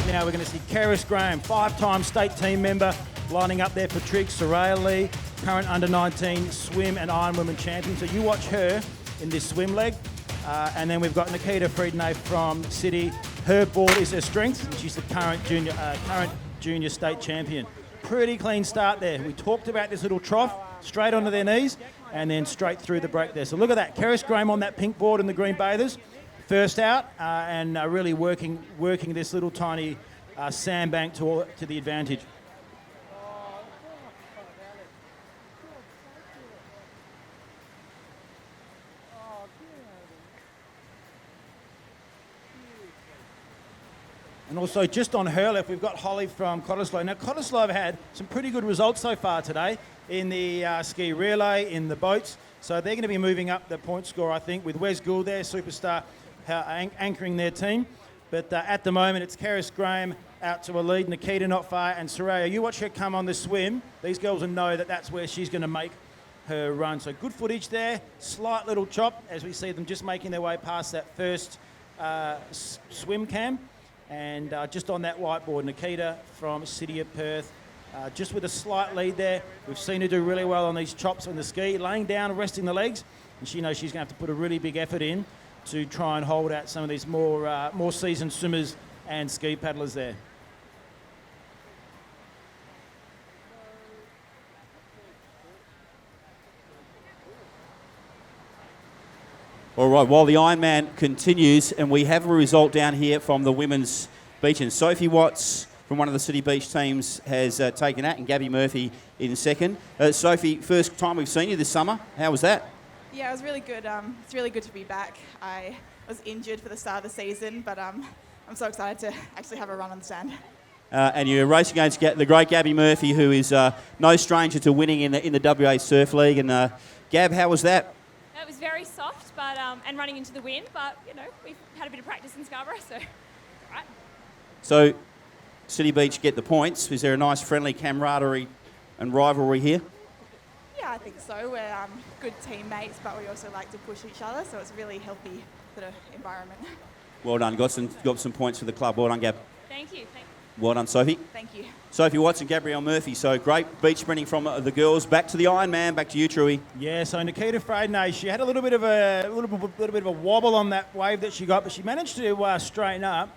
now we're going to see Keris Graham, 5-time state team member, lining up there for Triggs. Soraya Lee, current under-19 swim and Ironwoman champion. So you watch her in this swim leg. And then we've got Nikita Friednay from City. Her board is her strength, and she's the current junior state champion. Pretty clean start there. We talked about this little trough, straight onto their knees, and then straight through the break there. So look at that, Keris Graham on that pink board in the green bathers. First out, and really working this little tiny sandbank to the advantage. And also just on her left, we've got Holly from Cottesloe. Now Cottesloe have had some pretty good results so far today in the ski relay, in the boats. So they're going to be moving up the point score, I think, with Wes Gould there, superstar, anchoring their team. But at the moment, it's Keris Graham out to a lead, Nikita not far, and Soraya, you watch her come on the swim. These girls will know that that's where she's going to make her run. So good footage there, slight little chop as we see them just making their way past that first swim cam. And just on that whiteboard, Nikita from City of Perth, just with a slight lead there. We've seen her do really well on these chops on the ski, laying down, resting the legs, and she knows she's going to have to put a really big effort in to try and hold out some of these more seasoned swimmers and ski paddlers there. All right, while the Ironman continues, and we have a result down here from the women's beach, and Sophie Watts from one of the City Beach teams has taken that, and Gabby Murphy in second. Sophie, first time we've seen you this summer. How was that? Yeah, it was really good. It's really good to be back. I was injured for the start of the season, but I'm so excited to actually have a run on the stand. And you're racing against the great Gabby Murphy, who is no stranger to winning in the WA Surf League. And Gab, how was that? It was very soft, but and running into the wind, but you know we've had a bit of practice in Scarborough, so all right. So, City Beach get the points. Is there a nice friendly camaraderie and rivalry here? Yeah, I think so. We're good teammates, but we also like to push each other, so it's a really healthy sort of environment. Well done. Got some points for the club. Well done, Gab. Thank you. Well done, Sophie. Thank you. Sophie Watts and Gabrielle Murphy. So great beach sprinting from the girls. Back to the Ironman. Back to you, Truey. Yeah. So Nikita Friednay, she had a little bit of a wobble on that wave that she got, but she managed to straighten up,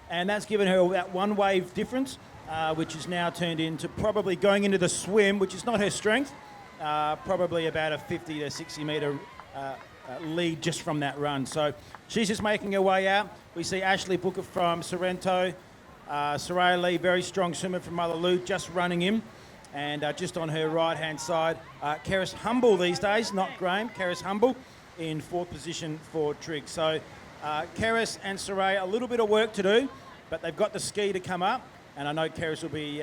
and that's given her that one wave difference, which is now turned into probably going into the swim, which is not her strength. Probably about a 50 to 60 metre lead just from that run. So she's just making her way out. We see Ashley Booker from Sorrento. Soraya Lee, very strong swimmer from Mullaloo, just running in. And just on her right-hand side, Keris Humble these days, not Graham, Keris Humble in fourth position for Triggs. So Keris and Soraya, a little bit of work to do, but they've got the ski to come up. And I know Keris will be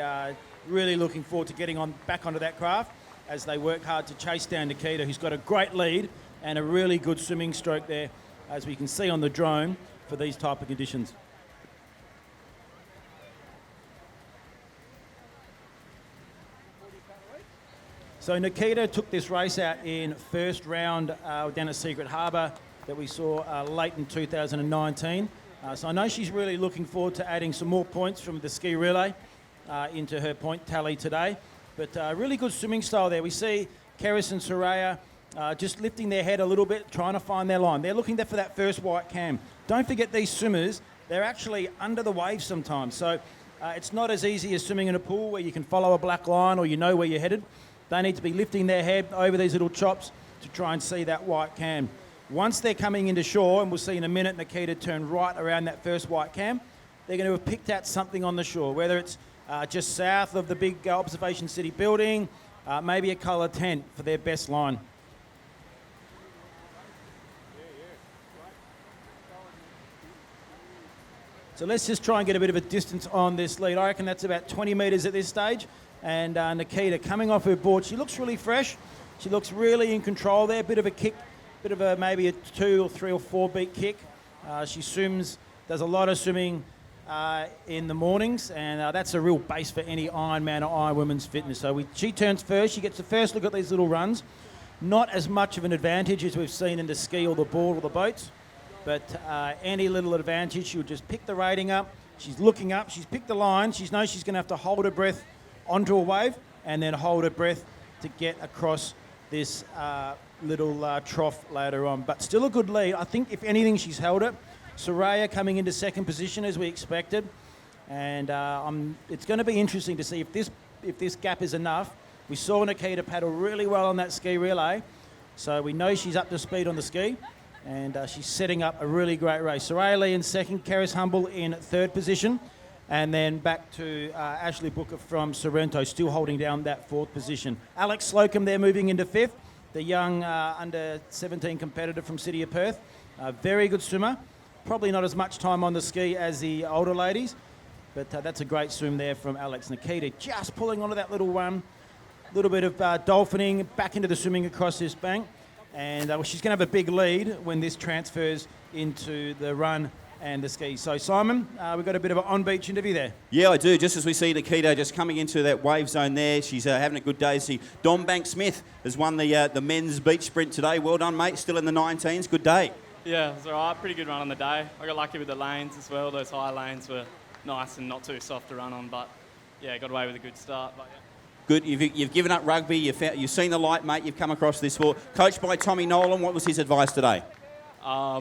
really looking forward to getting back onto that craft as they work hard to chase down Nikita, who's got a great lead and a really good swimming stroke there, as we can see on the drone, for these type of conditions. So Nikita took this race out in first round down at Secret Harbour that we saw late in 2019. So I know she's really looking forward to adding some more points from the ski relay into her point tally today. But really good swimming style there. We see Keris and Soraya just lifting their head a little bit, trying to find their line. They're looking there for that first white cam. Don't forget these swimmers, they're actually under the waves sometimes. So it's not as easy as swimming in a pool where you can follow a black line or you know where you're headed. They need to be lifting their head over these little chops to try and see that white cam. Once they're coming into shore, and we'll see in a minute Nikita turn right around that first white cam, they're going to have picked out something on the shore, whether it's just south of the big Observation City building, maybe a colour tent for their best line. So let's just try and get a bit of a distance on this lead. I reckon that's about 20 metres at this stage. And Nikita coming off her board, she looks really fresh. She looks really in control there. Bit of a kick, bit of maybe a 2 or 3 or 4 beat kick. She swims, does a lot of swimming in the mornings, and that's a real base for any Ironman or Ironwomen's fitness. So she turns first. She gets the first look at these little runs. Not as much of an advantage as we've seen in the ski or the board or the boats, but any little advantage, she'll just pick the rating up She's looking up. She's picked the line. She knows she's going to have to hold her breath onto a wave and then hold her breath to get across this little trough later on. But still a good lead. I think, if anything, she's held it. Soraya coming into second position as we expected. And it's going to be interesting to see if this gap is enough. We saw Nikita paddle really well on that ski relay. So we know she's up to speed on the ski. And she's setting up a really great race. Soraya Lee in second, Keris Humble in third position. And then back to Ashley Booker from Sorrento, still holding down that fourth position. Alex Slocum there moving into fifth, the young under-17 competitor from City of Perth. Very good swimmer. Probably not as much time on the ski as the older ladies, but that's a great swim there from Alex. Nikita just pulling onto that little little bit of dolphining back into the swimming across this bank. And she's going to have a big lead when this transfers into the run and the ski. So, Simon, we've got a bit of an on-beach interview there. Yeah, I do. Just as we see Nikita just coming into that wave zone there, she's having a good day. See, Dom Banks-Smith has won the men's beach sprint today. Well done, mate. Still in the 19s. Good day. Yeah, it was all right. Pretty good run on the day. I got lucky with the lanes as well. Those high lanes were nice and not too soft to run on. But, yeah, got away with a good start. But, yeah. Good. You've given up rugby. You've seen the light, mate. You've come across this sport. Coached by Tommy Nolan. What was his advice today? I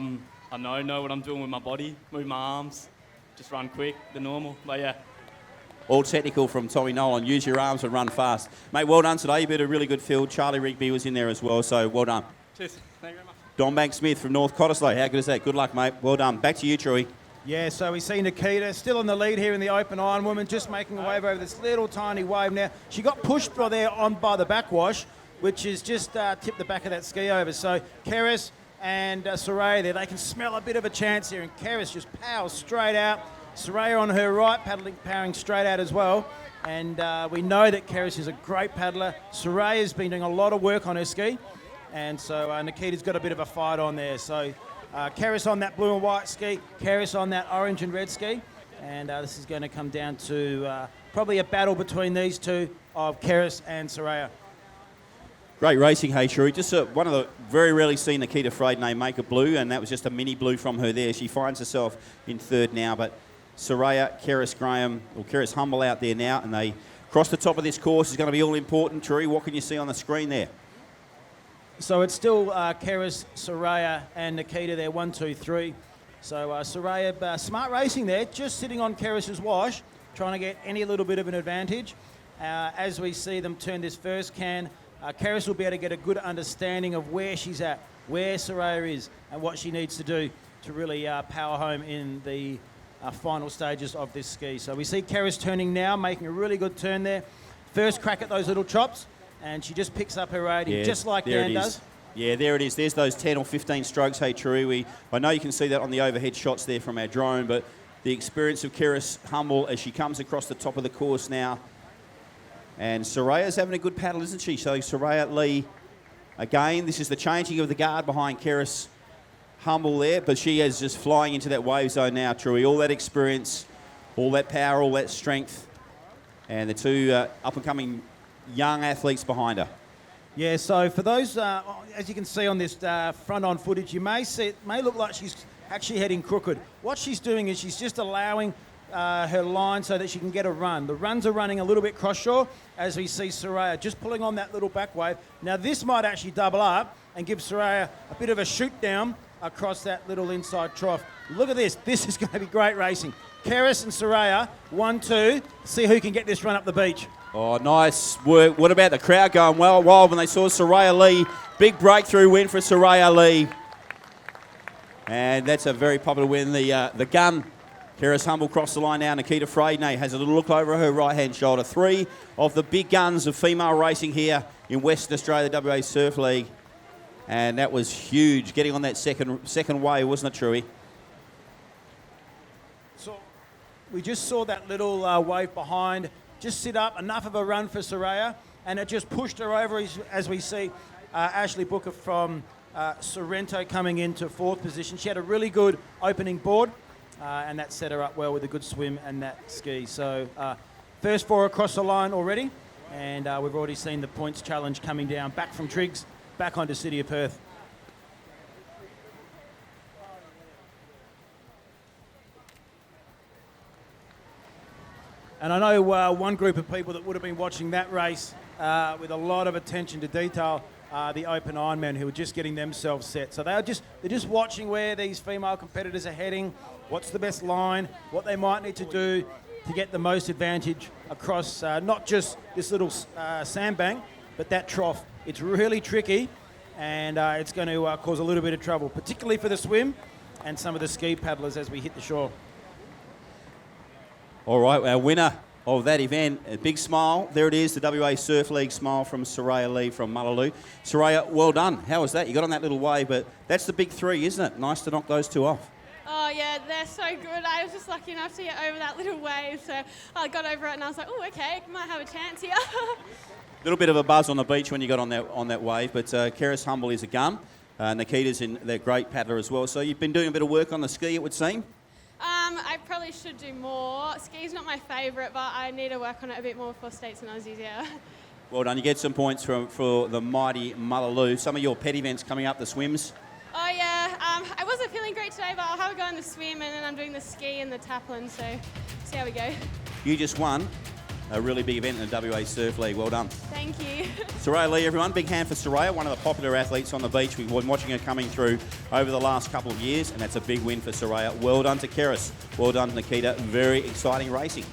know what I'm doing with my body, move my arms, just run quick, the normal. But yeah. All technical from Tommy Nolan. Use your arms and run fast. Mate, well done today. You beat a really good field. Charlie Rigby was in there as well, so well done. Cheers. Thank you very much. Don Banks-Smith from North Cottesloe. How good is that? Good luck, mate. Well done. Back to you, Troy. Yeah, so we see Nikita still in the lead here in the open iron woman, just making a wave over this little tiny wave now. She got pushed by the backwash, which is just tipped the back of that ski over. So Keris and Soraya there, they can smell a bit of a chance here, and Keris just powers straight out. Soraya on her right, powering straight out as well. And we know that Keris is a great paddler. Soraya's been doing a lot of work on her ski, and so Nikita's got a bit of a fight on there. So Keris on that blue and white ski, Keris on that orange and red ski, and this is going to come down to probably a battle between these two of Keris and Soraya. Great racing, hey, Shuri. Just one of the very rarely seen Nikita Friedenay make a blue, and that was just a mini blue from her there. She finds herself in third now, but Soraya, Keris Humble out there now, and they cross the top of this course. Is going to be all important. Shuri, what can you see on the screen there? So it's still Keris, Soraya, and Nikita there, 1, 2, 3. So Soraya, smart racing there, just sitting on Keris's wash, trying to get any little bit of an advantage. As we see them turn this first can, Keris will be able to get a good understanding of where she's at, where Soraya is, and what she needs to do to really power home in the final stages of this ski. So we see Keris turning now, making a really good turn there. First crack at those little chops. And she just picks up her rating, just like Dan does. Yeah, there it is. There's those 10 or 15 strokes, hey, True. I know you can see that on the overhead shots there from our drone, but the experience of Keris Humble as she comes across the top of the course now. And Soraya's having a good paddle, isn't she? So Soraya Lee, again, this is the changing of the guard behind Keris Humble there, but she is just flying into that wave zone now, True. All that experience, all that power, all that strength, and the two up-and-coming young athletes behind her. Yeah, so for those, as you can see on this front-on footage, you may see it may look like she's actually heading crooked. What she's doing is she's just allowing her line so that she can get a run. The runs are running a little bit cross-shore, as we see Soraya just pulling on that little back wave. Now this might actually double up and give Soraya a bit of a shoot down across that little inside trough. Look at this. This is going to be great racing. Keris and Soraya, 1, 2. See who can get this run up the beach. Oh, nice work. What about the crowd going wild when they saw Soraya Lee? Big breakthrough win for Soraya Lee. And that's a very popular win. The gun, Keris Humble crossed the line now. Nikita Friedenay has a little look over her right-hand shoulder. 3 of the big guns of female racing here in Western Australia, the WA Surf League. And that was huge, getting on that second wave, wasn't it, Truey? So we just saw that little wave behind just sit up, enough of a run for Soraya, and it just pushed her over as we see Ashley Booker from Sorrento coming into fourth position. She had a really good opening board, and that set her up well with a good swim and that ski. So first 4 across the line already, and we've already seen the points challenge coming down, back from Triggs, back onto City of Perth. And I know one group of people that would have been watching that race with a lot of attention to detail are the Open Ironmen, who are just getting themselves set. So they're just watching where these female competitors are heading, what's the best line, what they might need to do to get the most advantage across not just this little sandbank, but that trough. It's really tricky, and it's going to cause a little bit of trouble, particularly for the swim and some of the ski paddlers as we hit the shore. All right, our winner of that event, a big smile. There it is, the WA Surf League smile from Soraya Lee from Mullaloo. Soraya, well done. How was that? You got on that little wave, but that's the big three, isn't it? Nice to knock those two off. Oh yeah, they're so good. I was just lucky enough to get over that little wave, so I got over it and I was like, oh, okay, might have a chance here. A little bit of a buzz on the beach when you got on that wave, but Keris Humble is a gun. Nikita's they're great paddler as well. So you've been doing a bit of work on the ski, it would seem? I probably should do more. Ski's not my favourite, but I need to work on it a bit more for States and Aussies, yeah. Well done. You get some points for the mighty Mullaloo. Some of your pet events coming up, the swims. Oh yeah, I wasn't feeling great today, but I'll have a go in the swim, and then I'm doing the ski and the taplin, so see how we go. You just won a really big event in the WA Surf League. Well done. Thank you. Soraya Lee, everyone. Big hand for Soraya, one of the popular athletes on the beach. We've been watching her coming through over the last couple of years, and that's a big win for Soraya. Well done to Keris. Well done to Nikita. Very exciting racing.